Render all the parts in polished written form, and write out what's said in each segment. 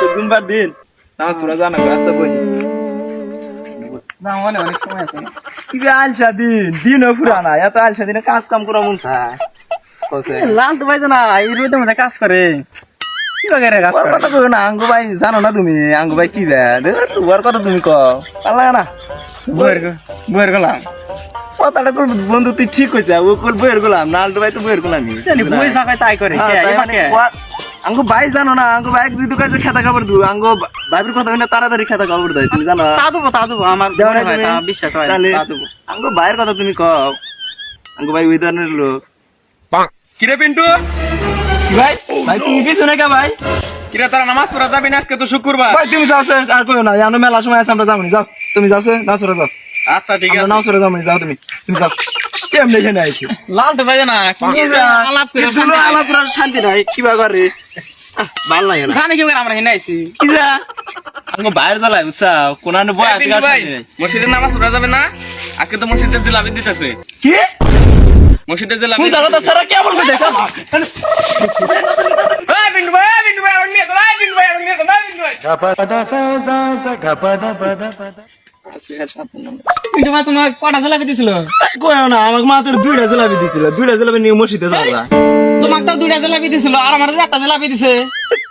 তো জুম্বার দিন নামাজ পড়া জানা গো আচ্ছা বই না মনে অনেক সময় আছে কি আলসা দিনও ফুরানা এত আলসা দিনে কাজ কাম করা মন চায় লাল তো ভাই না এই রোদের মধ্যে কাজ করে কি বাগেরে কাজ করে কথা কইও না আঙ্গু ভাই জানো না তুমি আঙ্গু ভাই কি ব্যাড ওর কথা তুমি কও পাল্লা না বইয়ের গলাম কথাটা তোর বন্ধু তুই ঠিক কইছ ও কল বইয়ের গোলাম নালটু ভাই তো বইয়ের গোলামি জানি বই সাকায় তাই করে আঙ্গু ভাই জানো না আঙ্গু ভাই যদি কাছে খেতা খাবার দু আঙ্গু ভাইয়ের কথা হইনা তাড়াতাড়ি খেতা খাবার দেয় তুমি জানো তা দেবো আমার মনে হয় তা বিশ্বাস হয় তাহলে তা দেবো আঙ্গু ভাইয়ের কথা তুমি কও আঙ্গু ভাই ওই ধরনের লোক কিরে পিন্টু ভাই ভাই তুমি পিছনে কে ভাই কিরে তোরা নামাজ পড়া যাবি না আজকে তো শুক্রবার ভাই তুমি যাও আর কইও না জানো মেলা সময় আছে আমরা যাবনি যাও তুমি যাও না সরে যাও আচ্ছা ঠিক আমরা আছে নাও সরে যাবনি যাও তুমি যাও কেমনে এখানে আইছি লাল তো ভাই না কি আলাপ করে আলাপ করার শান্তি নাই কিবা করে ভাল লাগে না জানি কি করে আমরা হেনে আইছি কি যা আঙ্গু বাইরে জ্বালাই বুঝছা কোনানে বয় আছে পিন্টু ভাই মসজিদে নামাজ পড়া যাবে না আজকে তো মসজিদের জিলাপি দিতেছে কি মসজিদের জিলাপি তুই জানো তো সারা কেমন করে দেখা এই পিন্টু ভাই আমার নিয়ে তো এই পিন্টু ভাই আমার নিয়ে তো না পিন্টু ভাই কিন্তু ভাই তোমার কটা জিলাপি দিছিল কইও না আমাকে মাত্র দুইটা জিলাপি দিছিল দুইটা জিলাপি নিয়ে মসজিদে যাওয়া যায় তোমাকে তো দুইটা জিলাপি দিছিল আর আমার একটা জিলাপি দিছে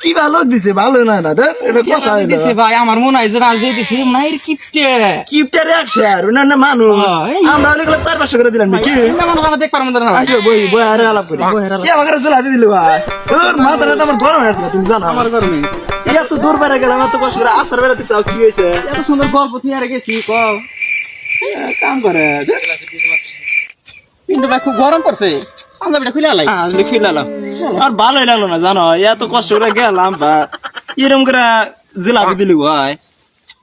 কি ভালো দিছে ভালো না না দেখ এটা কথা দিছে ভাই আমার মনে হয় যে আজ যে দিছে মাইর কিপটে কিপটারে 100 না না মানুষ আমরা হলে 4-500 করে দিলাম নাকি না মনে হয় দেখ পারম না আইও বই আর আলাপ করি কি আমাকে জিলাপি দিল ভাই তোর মাথাটা তো আমার গরম আছে তুমি জানো আমার গরমে এত দূর বাইরে গেলাম এত কষ্ট করে আসার বেড়াতে চাও কি হয়েছে এত সুন্দর গল্প থিয়ারে গেছি কও কাম করে কিন্তু ভাই খুব গরম পড়ছে পাঞ্জাবিটা খুলে আলাই আসলে খিলালাম আর ভালোই লাগলো না জানো এত কষ্ট করে গেলাম বা এরকম করে জিলাপি দিলি ভাই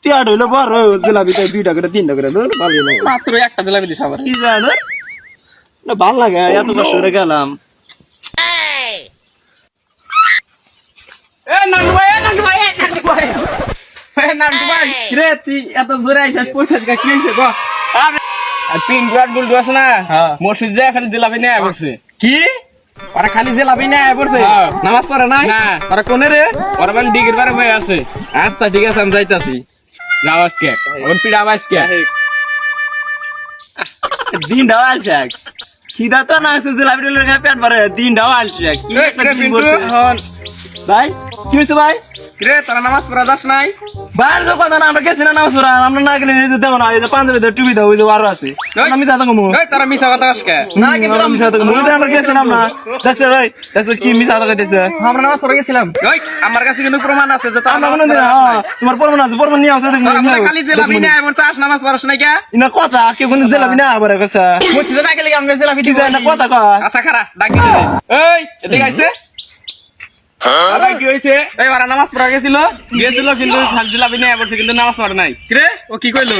পেট হইলো বড় জিলাপিতে 2টা করে 3টা করে ধর ভালোই লাগে মাত্র একটা জিলাপি দিছে আবার কি জানো না ভালো লাগে এত কষ্ট করে গেলাম এ নান্টু ভাই রে তুই এত জোরে আইছিস পয়সাস কি হইছে গো আর পিন্টু আর গুলটু আছে না মসজিদ যায় খালি জিলাপি নিয়ে বসে কি ওরা খালি জিলাপি নিয়ে আয় পড়ছে নামাজ পড়ে নাই না ওরা কোনে রে ওরা মানে ডিগির বারে হয়ে আছে আচ্ছা ঠিক আছে আমি যাইতাছি যাও আজকে ওর পিড়া আজকে দিন দাও আলচাক খিদা তো না আছে জিলাপি লেগে পেট ভরে দিন দাও আলচাক কি একটা দিন বসে ভাই কি হইছে ভাই কিরে তোরা নামাজ পড়া যাস নাই বাইরে তো কথা না আমরা গেছি না নামাজ পড়া আমরা না গেলে নিজে দেবো না এই যে পাঞ্জাবি ধরে টুপি দাও ওই যে আরো আছে আমি যাতে কমু এই তোরা মিছা কথা আজকে না গেছিলাম মিশা তো কমু আমরা গেছিলাম না দেখছ ভাই দেখছ কি মিশা তো কইতেছে আমরা নামাজ পড়ে গেছিলাম ওই আমার কাছে কিন্তু প্রমাণ আছে যে তোরা আমরা নামাজ মনে পড়া যাস নাই। তোমার পরমান আছে পরমান নিয়ে আসছে তোরা বলে খালি জিলাপি নিয়ে এমন চাস নামাজ পড়াস নাই কে ইনা কথা কে কোন জেলাবি না আবার কইছে মসজিদে না গেলে আমরা জিলাপি কি দিব জানা কথা কয় আচ্ছা খারা ডাক দিতে এই এদিকে আইছে আরে কি হইছে এই ওরা নামাজ পড়া গেছিল কিন্তু খালি জিলাপি নিয়ে বলছে কিন্তু নামাজ পড়ে নাই কিরে ও কি কইলো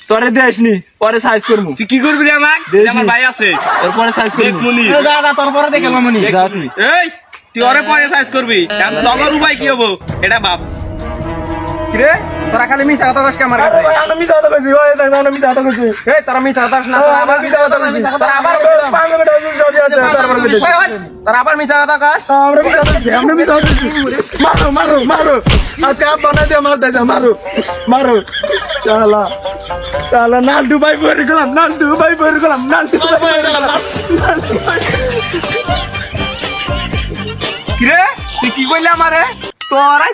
তোরে দেইসনি পরে সাইজ করমু তুই কি করবি রে আমাক দেখি। আমার ভাই আছে এরপরে সাইজ দেখ করমু মুনি দাদা তোর পরে দেখে মামনি যা তুই এই তুই ওরে পরে সাইজ করবি এখন তগর উপায় কি হবো এটা ভাব কিরে তোরা খালি মিছা কথা কস আমার কাছে আমরা মিশা তো কইছি ওই দেখ আমরা মিশা তো কইছি এই তোরা মিছা কথা কস না তোরা আবার মিছা কথা কইছিস তোরা আবার কইছিস পাঙ্গা বেটা সবই আছে তারপর কইছি তোরা আবার মিছা কথা কস আমরা মিশা তো কইছি আমরা মিশা তো কইছি মারো মারো মারো আজকে আপ বানাই দে মার দাইছা মারো মারো চালা চালা না দুবাই পরে গেলাম না দুবাই পরে গেলাম না দুবাই পরে গেলাম কিরে তুই কি কইলি আমারে তোরা